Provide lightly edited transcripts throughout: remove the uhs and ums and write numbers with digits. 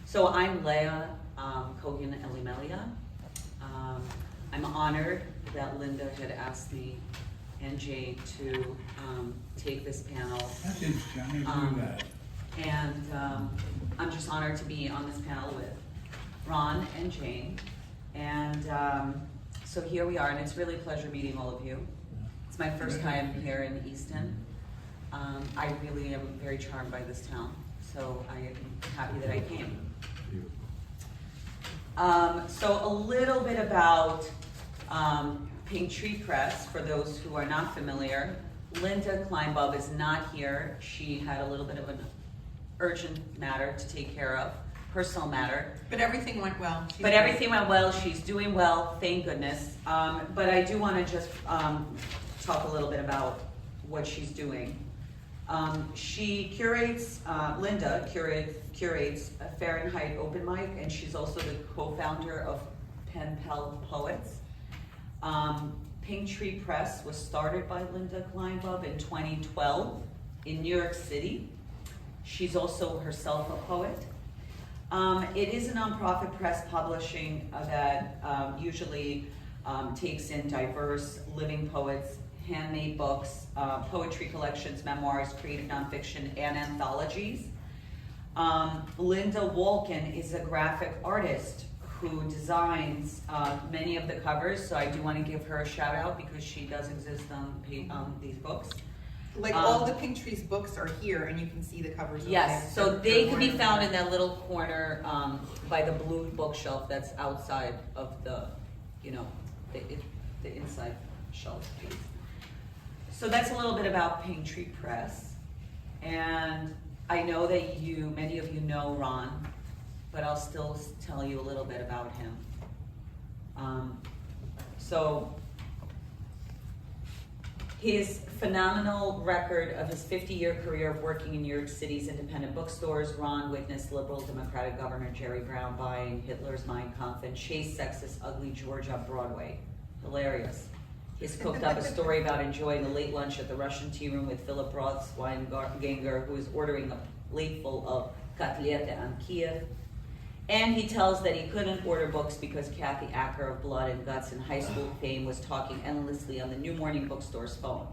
So I'm Leah Elimeliah. I'm honored that Linda had asked me and Jane to take this panel. That's interesting, I didn't do that. And I'm just honored to be on this panel with Ron and Jane. And so here we are, and it's really a pleasure meeting all of you. It's my first time here in Easton. I really am very charmed by this town, so I am happy that I came. So a little bit about Pink Tree Press, for those who are not familiar. Linda Kleinbub is not here. She had a little bit of an urgent matter to take care of, personal matter. But everything went well. Everything went well. She's doing well, thank goodness. But I do want to just talk a little bit about what she's doing. She curates, Linda curates a Fahrenheit open mic, and she's also the co-founder of Pen Pal Poets. Pink Tree Press was started by Linda Kleinbub in 2012 in New York City. She's also herself a poet. It is a nonprofit press publishing that usually takes in diverse living poets, handmade books, poetry collections, memoirs, creative nonfiction, and anthologies. Linda Wolkin is a graphic artist who designs many of the covers, so I do want to give her a shout out because she does exist on these books. Like all the Pink Trees books are here, and you can see the covers. Yes, so they can be found in that little corner by the blue bookshelf that's outside of the, the inside shelf piece. So that's a little bit about Pink Tree Press, and I know that many of you know Ron, but I'll still tell you a little bit about him. So his phenomenal record of his 50-year career of working in New York City's independent bookstores, Ron witnessed liberal Democratic Governor Jerry Brown buying Hitler's Mein Kampf and chase sexist ugly George up Broadway. Hilarious. He's cooked up a story about enjoying a late lunch at the Russian tea room with Philip Rothweinganger, who is ordering a plateful of kotleta and Kiev. And he tells that he couldn't order books because Kathy Acker of Blood and Guts and high school fame was talking endlessly on the New Morning Bookstore's phone.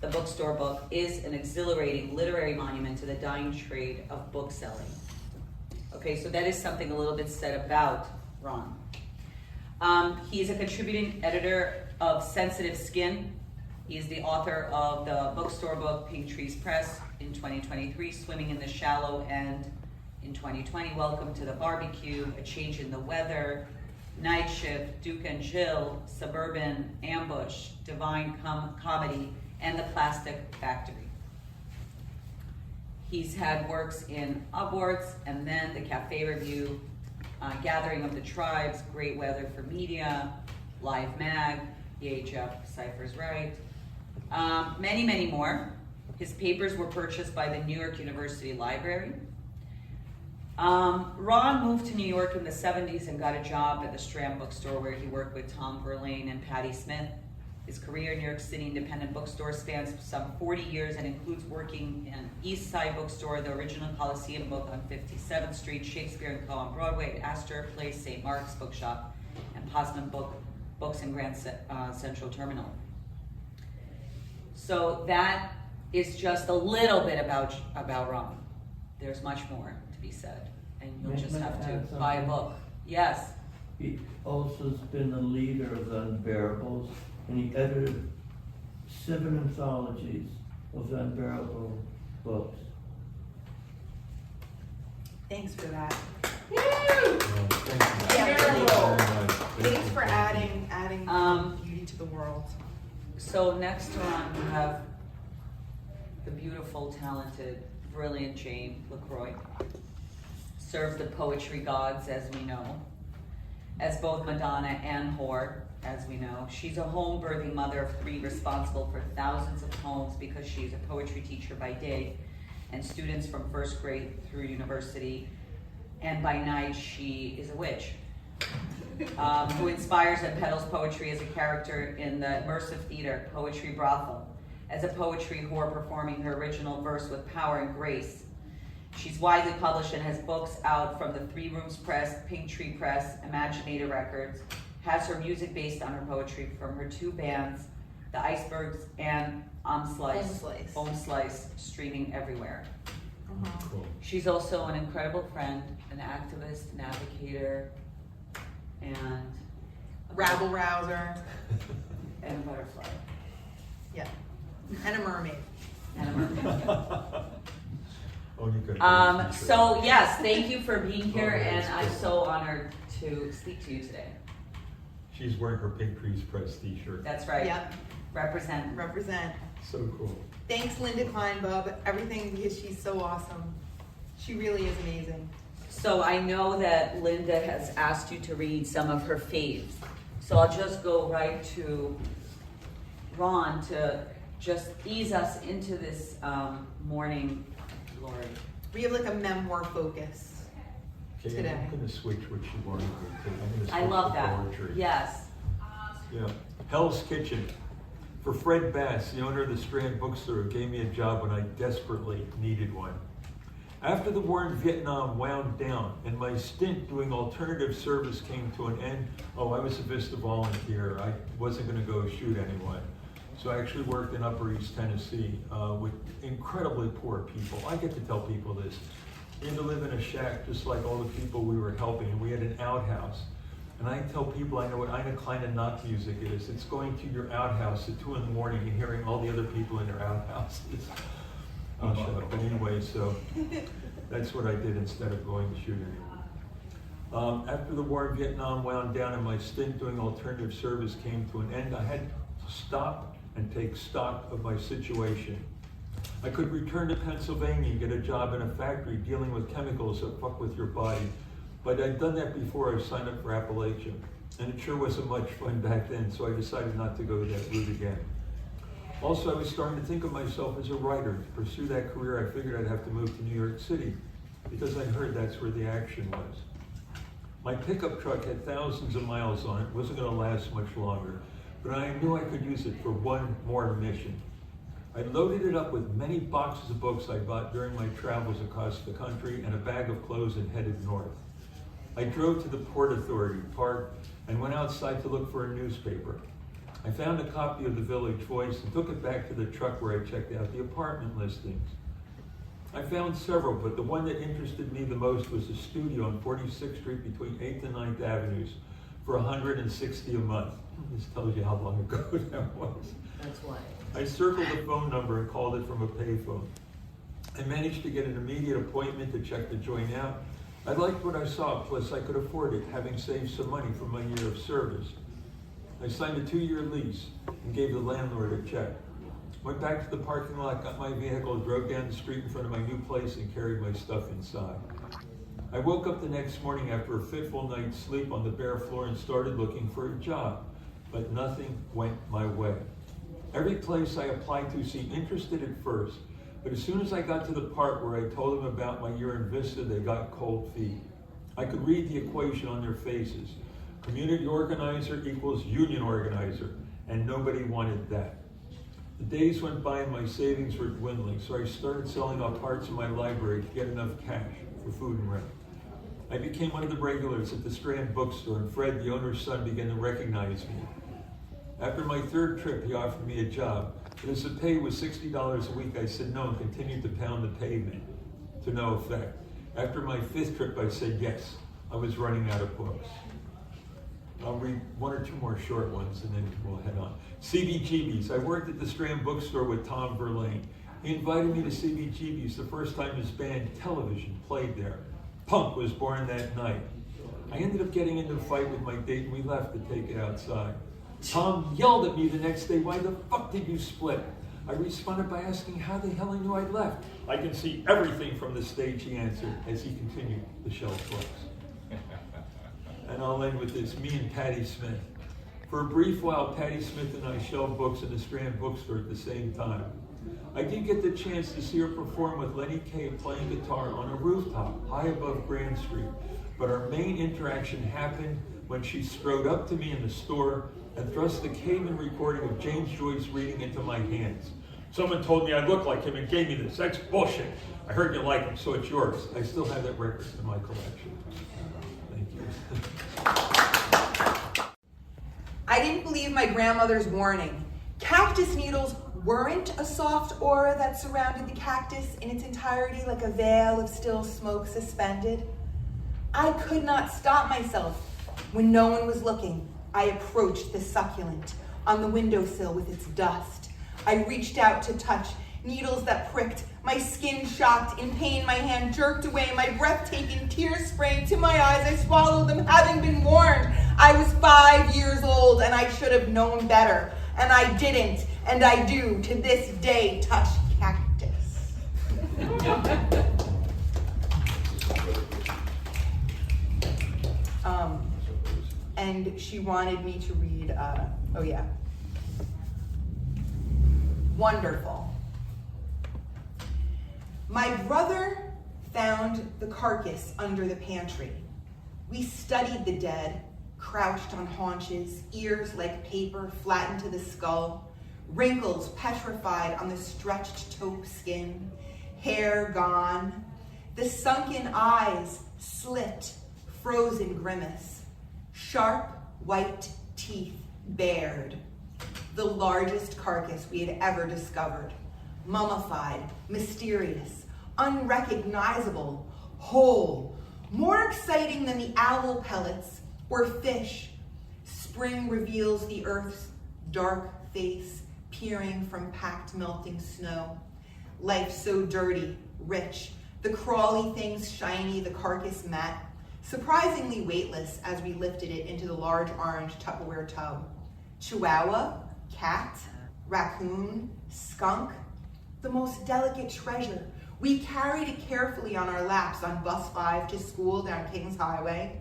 The bookstore book is an exhilarating literary monument to the dying trade of bookselling. Okay, so that is something a little bit said about Ron. He's a contributing editor of Sensitive Skin. He is the author of the bookstore book Pink Trees Press in 2023, Swimming in the Shallow, and in 2020, Welcome to the Barbecue, A Change in the Weather, Night Shift, Duke and Jill, Suburban Ambush, Divine Comedy, and The Plastic Factory. He's had works in Upwards, and then The Cafe Review, Gathering of the Tribes, Great Weather for Media, Live Mag, EHF, Cypher's Right, many, many more. His papers were purchased by the New York University Library. Ron moved to New York in the 70s and got a job at the Strand Bookstore, where he worked with Tom Verlaine and Patti Smith. His career in New York City independent bookstore spans some 40 years and includes working in East Side Bookstore, the original Coliseum Book on 57th Street, Shakespeare & Co. on Broadway, Astor Place, St. Mark's Bookshop, and Posman Books in Grand Central Terminal. So that is just a little bit about Ron. There's much more to be said, and you'll just have to buy a book. Yes? He also has been the leader of the Unbearables, and he edited 7 anthologies of the Unbearable books. Thanks for that. Thanks for adding beauty to the world. So next to Ron, we have the beautiful, talented, brilliant Jane LeCroy. Serves the poetry gods, as we know, as both Madonna and whore, as we know. She's a home-birthing mother of 3 responsible for thousands of poems because she's a poetry teacher by day and students from first grade through university. And by night, she is a witch who inspires and peddles poetry as a character in the immersive theater, Poetry Brothel, as a poetry whore performing her original verse with power and grace. She's widely published and has books out from the Three Rooms Press, Pink Tree Press, Imaginator Records, has her music based on her poetry from her two bands, The Icebergs and Om Slice, streaming everywhere. Cool. She's also an incredible friend, an activist, an advocator, and Rabble rouser. and a butterfly. Yeah. And a mermaid. And a mermaid. Oh, you could. So yes, thank you for being here, and I'm so honored to speak to you today. She's wearing her Pink Trees Press t-shirt. That's right. Yep. Represent. Represent. So cool. Thanks, Linda Kleinbub. Everything, because she's so awesome. She really is amazing. So I know that Linda has asked you to read some of her faves. So I'll just go right to Ron to just ease us into this morning glory. We have like a memoir focus. Okay, Today. I'm gonna switch what she wanted me to. I'm gonna switch I love to that. poetry. Yes. Yeah. Hell's Kitchen. For Fred Bass, the owner of the Strand Bookstore, who gave me a job when I desperately needed one. After the war in Vietnam wound down and my stint doing alternative service came to an end, I was a Vista volunteer. I wasn't going to go shoot anyone. So I actually worked in Upper East Tennessee with incredibly poor people. I get to tell people this. We had to live in a shack just like all the people we were helping, and we had an outhouse. And I tell people I know what Eine Kleine Nacht music is. It's going to your outhouse at 2 in the morning and hearing all the other people in their outhouses. I'll shut up. But anyway, so that's what I did instead of going to shoot anyone. After the war in Vietnam wound down and my stint doing alternative service came to an end, I had to stop and take stock of my situation. I could return to Pennsylvania and get a job in a factory dealing with chemicals that fuck with your body. But I'd done that before I signed up for Appalachian. And it sure wasn't much fun back then, so I decided not to go that route again. Also, I was starting to think of myself as a writer. To pursue that career, I figured I'd have to move to New York City because I heard that's where the action was. My pickup truck had thousands of miles on it. It wasn't going to last much longer, but I knew I could use it for one more mission. I loaded it up with many boxes of books I bought during my travels across the country and a bag of clothes and headed north. I drove to the Port Authority, parked, and went outside to look for a newspaper. I found a copy of the Village Voice and took it back to the truck where I checked out the apartment listings. I found several, but the one that interested me the most was a studio on 46th Street between 8th and 9th Avenues for $160 a month. This tells you how long ago that was. That's why. I circled the phone number and called it from a payphone. I managed to get an immediate appointment to check the joint out. I liked what I saw, plus I could afford it, having saved some money from my year of service. I signed a 2-year lease and gave the landlord a check. Went back to the parking lot, got my vehicle, drove down the street in front of my new place and carried my stuff inside. I woke up the next morning after a fitful night's sleep on the bare floor and started looking for a job, but nothing went my way. Every place I applied to seemed interested at first, but as soon as I got to the part where I told them about my year in Vista, they got cold feet. I could read the equation on their faces. Community organizer equals union organizer, and nobody wanted that. The days went by and my savings were dwindling, so I started selling off parts of my library to get enough cash for food and rent. I became one of the regulars at the Strand Bookstore, and Fred, the owner's son, began to recognize me. After my 3rd trip, he offered me a job, but as the pay was $60 a week, I said no and continued to pound the pavement, to no effect. After my 5th trip, I said yes. I was running out of books. I'll read 1 or 2 more short ones and then we'll head on. CBGB's. I worked at the Strand Bookstore with Tom Verlaine. He invited me to CBGB's the first time his band Television played there. Punk was born that night. I ended up getting into a fight with my date and we left to take it outside. Tom yelled at me the next day, "Why the fuck did you split?" I responded by asking how the hell he knew I'd left. "I can see everything from the stage," he answered as he continued the shelf books. And I'll end with this, me and Patti Smith. For a brief while, Patti Smith and I shelved books in the Strand Bookstore at the same time. I did get the chance to see her perform with Lenny Kaye playing guitar on a rooftop high above Grand Street. But our main interaction happened when she strode up to me in the store and thrust the Cayman recording of James Joyce reading into my hands. Someone told me I look like him and gave me this. That's bullshit. I heard you like him, so it's yours. I still have that record in my collection. Thank you. I didn't believe my grandmother's warning. Cactus needles weren't a soft aura that surrounded the cactus in its entirety like a veil of still smoke suspended. I could not stop myself. When no one was looking, I approached the succulent on the windowsill with its dust. I reached out to touch, needles that pricked, my skin shocked, in pain my hand jerked away, my breathtaking tears sprang to my eyes, I swallowed them, having been warned. I was 5 years old and I should have known better, and I didn't, and I do to this day touch cactus. And she wanted me to read, Wonderful. My brother found the carcass under the pantry. We studied the dead, crouched on haunches, ears like paper flattened to the skull, wrinkles petrified on the stretched taupe skin, hair gone, the sunken eyes slit, frozen grimace, sharp white teeth bared. The largest carcass we had ever discovered, mummified, mysterious, unrecognizable, whole, more exciting than the owl pellets or fish. Spring reveals the earth's dark face, peering from packed melting snow. Life so dirty, rich, the crawly things shiny, the carcass matte, surprisingly weightless as we lifted it into the large orange Tupperware tub. Chihuahua, cat, raccoon, skunk, the most delicate treasure. We carried it carefully on our laps on bus 5 to school down Kings Highway.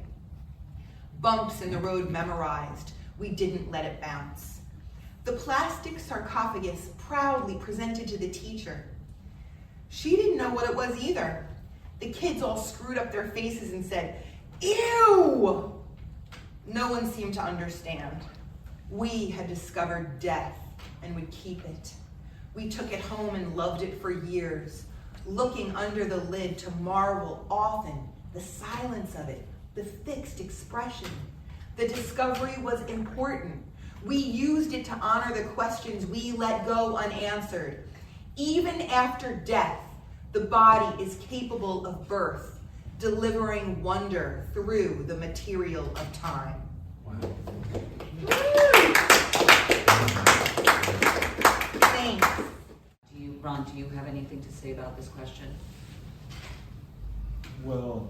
Bumps in the road memorized, we didn't let it bounce. The plastic sarcophagus proudly presented to the teacher. She didn't know what it was either. The kids all screwed up their faces and said, "Ew!" No one seemed to understand. We had discovered death and would keep it. We took it home and loved it for years, looking under the lid to marvel often the silence of it, the fixed expression. The discovery was important. We used it to honor the questions we let go unanswered. Even after death, the body is capable of birth, delivering wonder through the material of time. Wow. Thanks. Ron, do you have anything to say about this question? Well,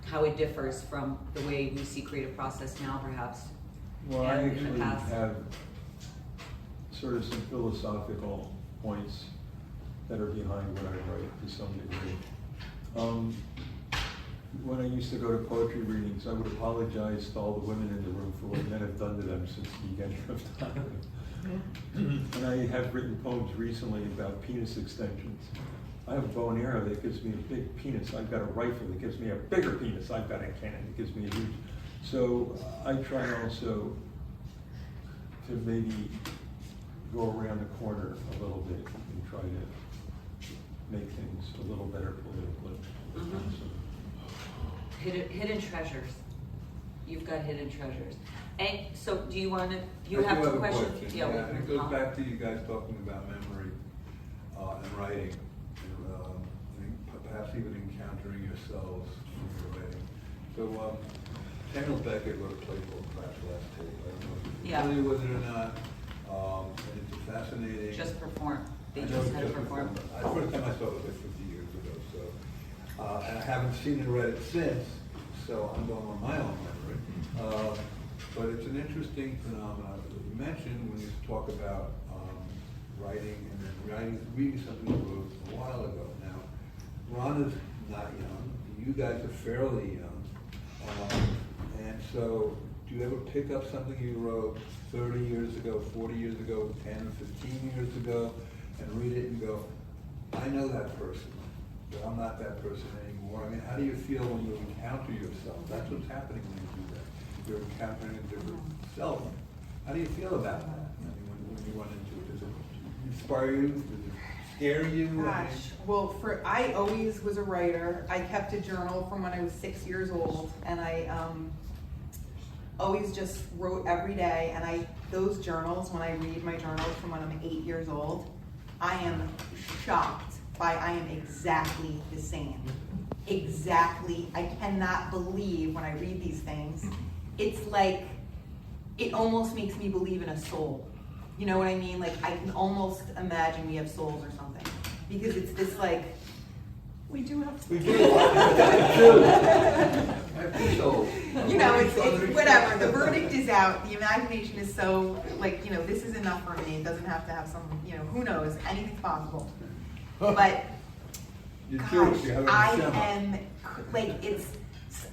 How it differs from the way we see creative process now, perhaps? I and in the actually past? have sort of some philosophical points that are behind what I write to some degree. When I used to go to poetry readings, I would apologize to all the women in the room for what men have done to them since the beginning of time. And I have written poems recently about penis extensions. I have a bow and arrow that gives me a big penis. I've got a rifle that gives me a bigger penis. I've got a cannon that gives me a huge. So I try also to maybe go around the corner a little bit and try to make things a little better politically. Mhm. Hidden treasures. You've got hidden treasures. And so do you want to, you I have do two a questions? question. Yeah, Yeah, and it goes Tom. back to you guys talking about memory and writing, and perhaps even encountering yourselves when you're writing. So Samuel Beckett wrote a play called Crash Last Tape. I don't know if you're Yeah. familiar with it or not. And it's a fascinating. Just perform. They I know just it's had to just perform. The first time I saw it was like 50 years ago. So, and I haven't seen it or read it since. So I'm going on my own memory. But it's an interesting phenomenon that you mentioned when you talk about writing and then reading something you wrote a while ago. Now, Ron is not young. You guys are fairly young. And so, do you ever pick up something you wrote 30 years ago, 40 years ago, 10, 15 years ago, and read it and go, I know that person, but I'm not that person anymore? I mean, how do you feel when you encounter yourself? That's what's happening when you do that. You're encountering a different self. How do you feel about that? I mean, when you run into it, does it inspire you? Does it scare you? Gosh, well, I always was a writer. I kept a journal from when I was 6 years old, and I always just wrote every day. And those journals, when I read my journals from when I'm 8 years old, I am shocked by I am exactly the same. Exactly. I cannot believe when I read these things. It's like, it almost makes me believe in a soul. You know what I mean? Like, I can almost imagine we have souls or something. Because it's this like, we do have souls. We do. I think so. You know, it's whatever. The verdict is out. The imagination is so, like, you know, this is enough for me. It doesn't have to have some, you know, who knows? Anything's possible. But, You're gosh, Jewish, you have a I Shema. am, like,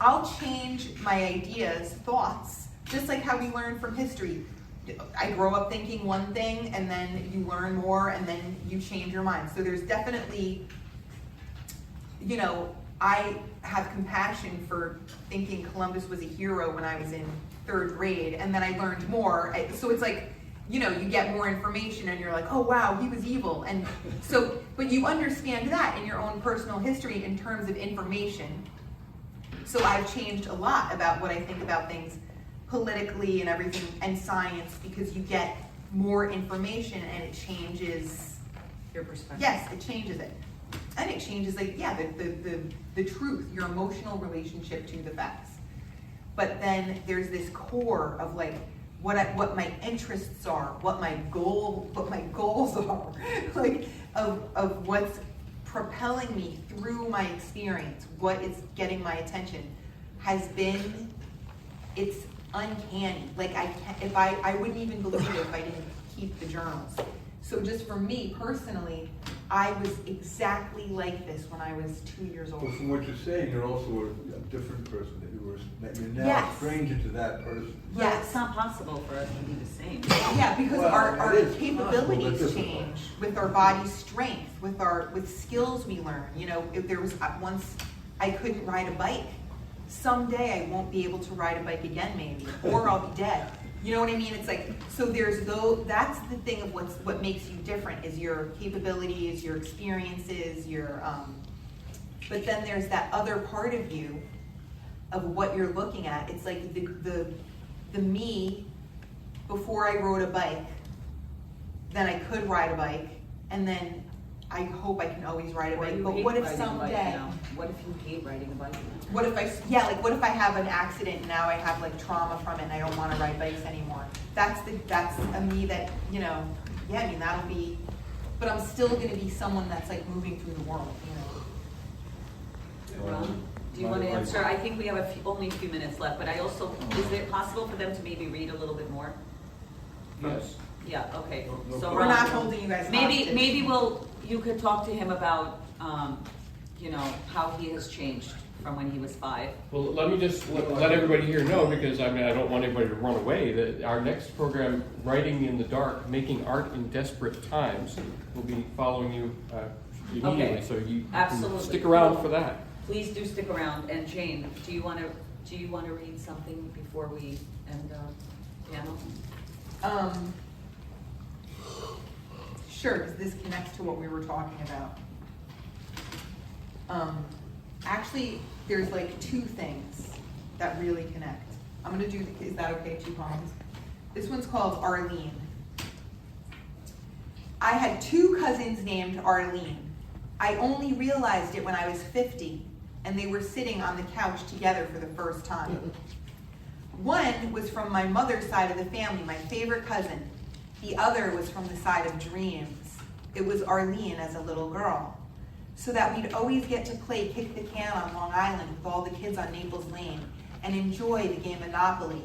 I'll change my ideas, thoughts, just like how we learn from history. I grow up thinking one thing, and then you learn more, and then you change your mind. So there's definitely, you know, I have compassion for thinking Columbus was a hero when I was in 3rd grade, and then I learned more. So it's like, you know, you get more information and you're like, oh wow, he was evil. And so, but you understand that in your own personal history in terms of information. So I've changed a lot about what I think about things politically and everything, and science, because you get more information and it changes Your perspective. Yes, it changes it. And it changes, like, yeah, the truth, your emotional relationship to the facts. But then there's this core of like what my interests are, what my goals are, like of what's propelling me through my experience, what is getting my attention has been, it's uncanny. Like I wouldn't even believe it if I didn't keep the journals. So just for me personally, I was exactly like this when I was 2 years old. But from what you're saying, you're also a different person, that you're now Yes. a stranger to that person. But Yes. it's not possible for us to be the same. Yeah, because Well, our it is capabilities possible, but change with our body's strength, with skills we learn. You know, if there was once I couldn't ride a bike, someday I won't be able to ride a bike again, maybe, or I'll be dead. You know what I mean? It's like, so that's the thing of what makes you different is your capabilities, your experiences, but then there's that other part of you of what you're looking at. It's like the me before I rode a bike, then I could ride a bike, and then I hope I can always ride a bike. But what if someday? What if you hate riding a bike now? What if what if I have an accident and now I have like trauma from it and I don't want to ride bikes anymore? That's a me that, you know, yeah, I mean, that'll be, but I'm still going to be someone that's like moving through the world, you know. Ron, do you want to answer? I think we have only a few minutes left, but is it possible for them to maybe read a little bit more? Yes. Yeah, okay. No So We're Ron, not holding you guys hostage. maybe you could talk to him about, you know, how he has changed from when he was 5. Well, let me just let everybody here know, because I mean, I don't want anybody to run away, that our next program, Writing in the Dark, Making Art in Desperate Times, will be following you immediately, Okay. so you Absolutely. can stick around for that. Please do stick around. And Jane, do you want to read something before we end our panel? Sure, because this connects to what we were talking about. Actually, there's like 2 things that really connect. I'm gonna do, is that okay, 2 poems? This one's called Arlene. I had 2 cousins named Arlene. I only realized it when I was 50, and they were sitting on the couch together for the first time. One was from my mother's side of the family, my favorite cousin. The other was from the side of dreams. It was Arlene as a little girl. So that we'd always get to play kick the can on Long Island with all the kids on Naples Lane and enjoy the game Monopoly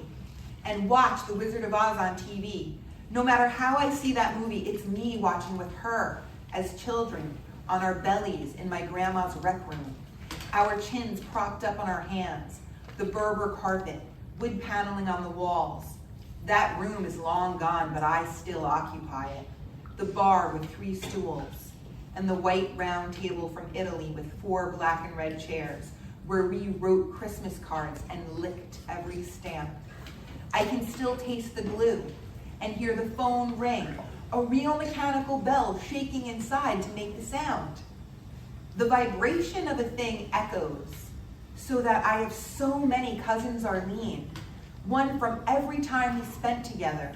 and watch The Wizard of Oz on TV. No matter how I see that movie, it's me watching with her as children on our bellies in my grandma's rec room, our chins propped up on our hands, the Berber carpet, wood paneling on the walls. That room is long gone, but I still occupy it. The bar with 3 stools, and the white round table from Italy with 4 black and red chairs, where we wrote Christmas cards and licked every stamp. I can still taste the glue and hear the phone ring a real mechanical bell shaking inside to make the sound. The vibration of a thing echoes, so that I have so many cousins Arlene, one from every time we spent together.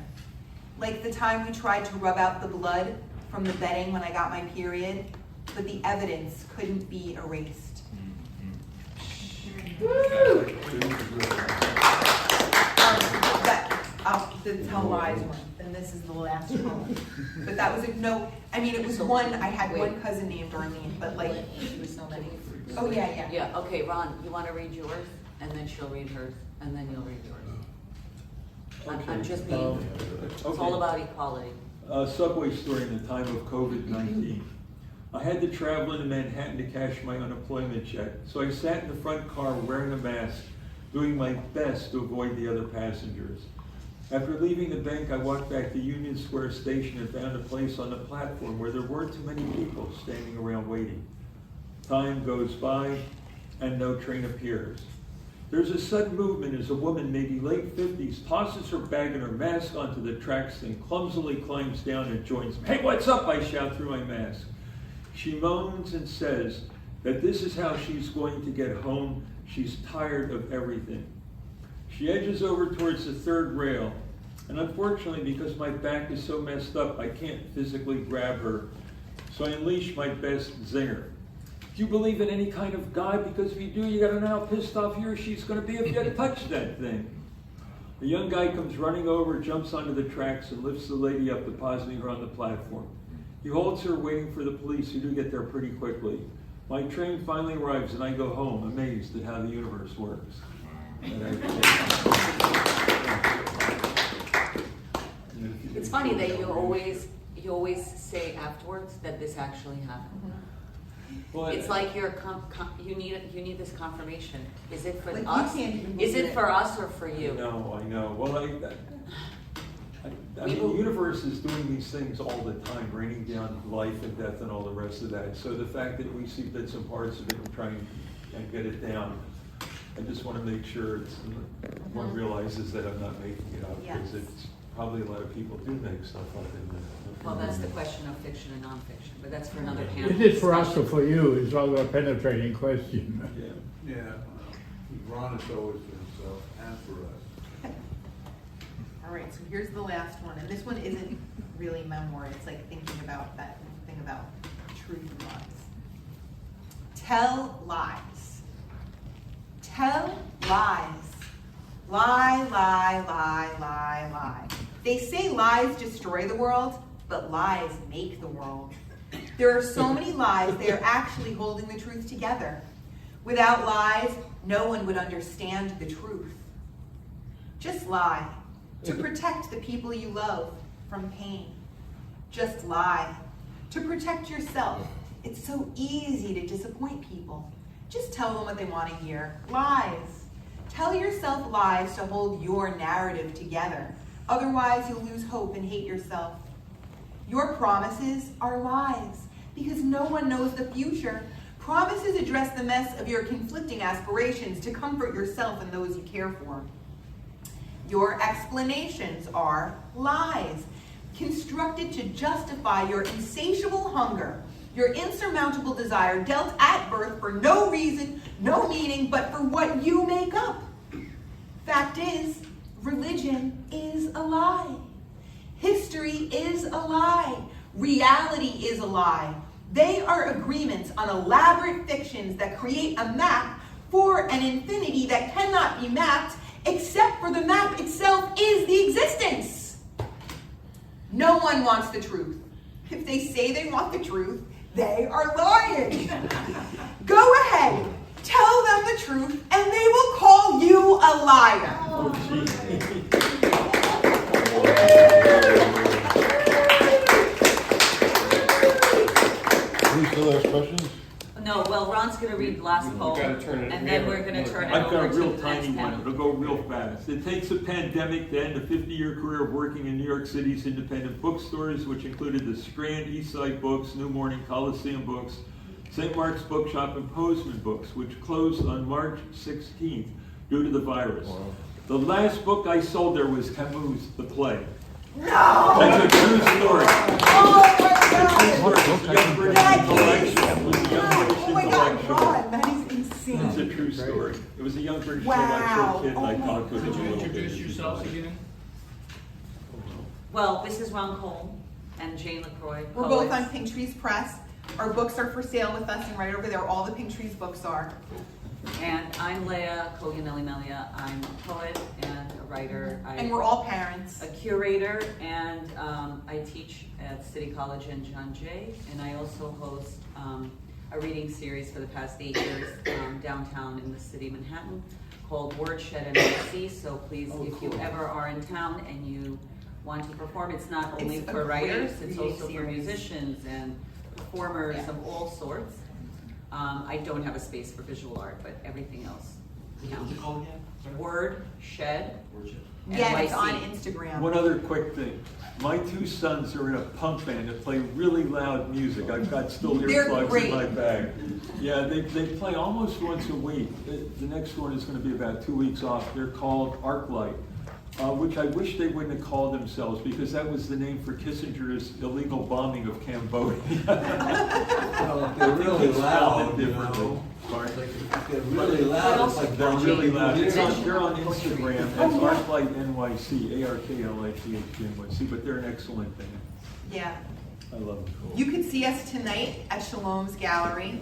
Like the time we tried to rub out the blood from the bedding when I got my period, but the evidence couldn't be erased. The Tell Lies one, and this is the last one. But that was it was one, I had one cousin named Arlene, but like, There was so many. oh yeah. Yeah, okay, Ron, you wanna read yours, and then she'll read hers, and then you'll read yours. I'm just being, it's all about equality. Subway story in the time of COVID-19. I had to travel into Manhattan to cash my unemployment check, so I sat in the front car wearing a mask, doing my best to avoid the other passengers. After leaving the bank, I walked back to Union Square Station and found a place on the platform where there weren't too many people standing around waiting. Time goes by, and no train appears. There's a sudden movement as a woman, maybe late 50s, tosses her bag and her mask onto the tracks and clumsily climbs down and joins me. Hey, what's up? I shout through my mask. She moans and says that this is how she's going to get home. She's tired of everything. She edges over towards the third rail, and unfortunately, because my back is so messed up, I can't physically grab her. So I unleash my best zinger. Do you believe in any kind of God? Because if you do, you gotta know how pissed off he or she's gonna be if you touch that thing. A young guy comes running over, jumps onto the tracks, and lifts the lady up, depositing her on the platform. He holds her, waiting for the police, who do get there pretty quickly. My train finally arrives, and I go home, amazed at how the universe works. It's funny that you always say afterwards that this actually happened. Well, It's like you need this confirmation. Is it for Like, you us? can't even Is believe it it. for us or for you? I know. Well, I mean, the universe is doing these things all the time, raining down life and death and all the rest of that. So the fact that we see bits and parts of it and try and get it down, I just want to make sure one realizes that I'm not making it up, because Yes. it's probably a lot of people do make stuff up in there. Well, that's the question of fiction and nonfiction, but that's for another panel. Is it for us or for you is rather a penetrating question. Yeah. Yeah, Ron has always been so, and for us. All right, so here's the last one, and this one isn't really memoir, it's like thinking about that thing about truth and lies. Tell lies. Tell lies. Lie, lie, lie, lie, lie. They say lies destroy the world, but lies make the world. There are so many lies, they are actually holding the truth together. Without lies, no one would understand the truth. Just lie to protect the people you love from pain. Just lie to protect yourself. It's so easy to disappoint people. Just tell them what they want to hear. Lies. Tell yourself lies to hold your narrative together. Otherwise, you'll lose hope and hate yourself. Your promises are lies because no one knows the future. Promises address the mess of your conflicting aspirations to comfort yourself and those you care for. Your explanations are lies, constructed to justify your insatiable hunger, your insurmountable desire dealt at birth for no reason, no meaning, but for what you make up. Fact is, religion is a lie. History is a lie. Reality is a lie. They are agreements on elaborate fictions that create a map for an infinity that cannot be mapped, except for the map itself is the existence. No one wants the truth. If they say they want the truth, they are lying. Go ahead, tell them the truth, and they will call you a liar. Who's the last questions? No, well, Ron's gonna read the last poem, gotta turn it- and we then have we're gonna another- turn it I've got over a to real the tiny next one. panel. It'll go real fast. It takes a pandemic to end a 50-year career of working in New York City's independent bookstores, which included the Strand, Eastside Books, New Morning, Coliseum Books, St. Mark's Bookshop, and Postman Books, which closed on March 16th due to the virus. The last book I sold there was Camus' The Play. No! That's a true story. Oh my God! It's a young British That intellectual. It was a young British Oh my God, intellectual. Ron, that is It's insane. a true story. It was a young British Wow. intellectual kid, and I Oh my talked with him a Could you little bit. introduce yourselves again? Well, this is Ron Kolm and Jane LeCroy. We're both poets. on Pink Trees Press. Our books are for sale with us, and right over there, all the Pink Trees books are. And I'm Leah Elimeliah. I'm a poet and a writer. And we're all parents. a curator, and I teach at City College in John Jay, and I also host a reading series for the past 8 years downtown in the city of Manhattan called Wordshed NYC. So please, if you ever are in town and you want to perform, it's not only It's a for great writers, it's reading also for series. musicians and performers Yeah. of all sorts. I don't have a space for visual art, but everything else What's it called again? Sorry? Wordshed. Worship. Yeah, it's on NYC. Instagram. One other quick thing. My two sons are in a punk band that play really loud music. I've got still They're earplugs great. in my bag. Yeah, they play almost once a week. The next one is going to be about 2 weeks off. They're called Arclight, which I wish they wouldn't have called themselves because that was the name for Kissinger's illegal bombing of Cambodia. Well, if they're really loud, you know. Sorry. Like, if they're really loud, it's like They're really loud. It's They're on Instagram. Oh, It's yeah. Arclight NYC, ARKLIGHT NYC, but they're an excellent band. Yeah. I love them. You can see us tonight at Shalom's Gallery,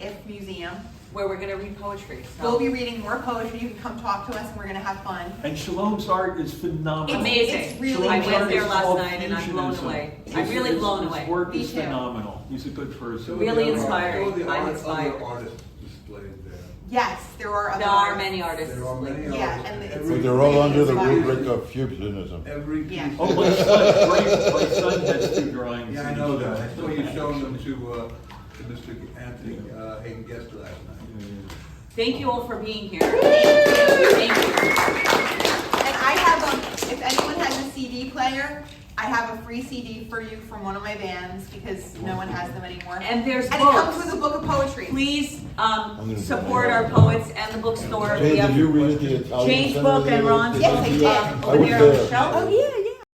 If Museum. Where we're gonna read poetry. So. We'll be reading more poetry. You can come talk to us, and we're gonna have fun. And Shalom's art is phenomenal. Amazing. It's really I Shalom's went art there is last called night and I'm blown fusionism. away. I'm really blown His away. work Me is too. phenomenal. He's a good person. Really there are inspiring. other I'm art- inspired. Other artists displayed there. Yes, there are other There are artists. many artists. There are many Yeah, artists. and it's Every- But they're all under the Inspiring. rubric of fusionism. Every piece. Yeah. Oh, my son has two drawings. Yeah, I know that. I saw you showing them to Mr. Anthony Hayden Guest last night. Thank you all for being here. Thank you. And I have if anyone has a CD player, I have a free CD for you from one of my bands because no one has them anymore. And there's And it comes books. with a book of poetry. Please gonna support do our that. poets and the bookstoore. Jay, We have did you read the Italian Jane's Center book and the other- Ron's did Yes, book I you- did. over I was there on the there. shelf. Oh yeah.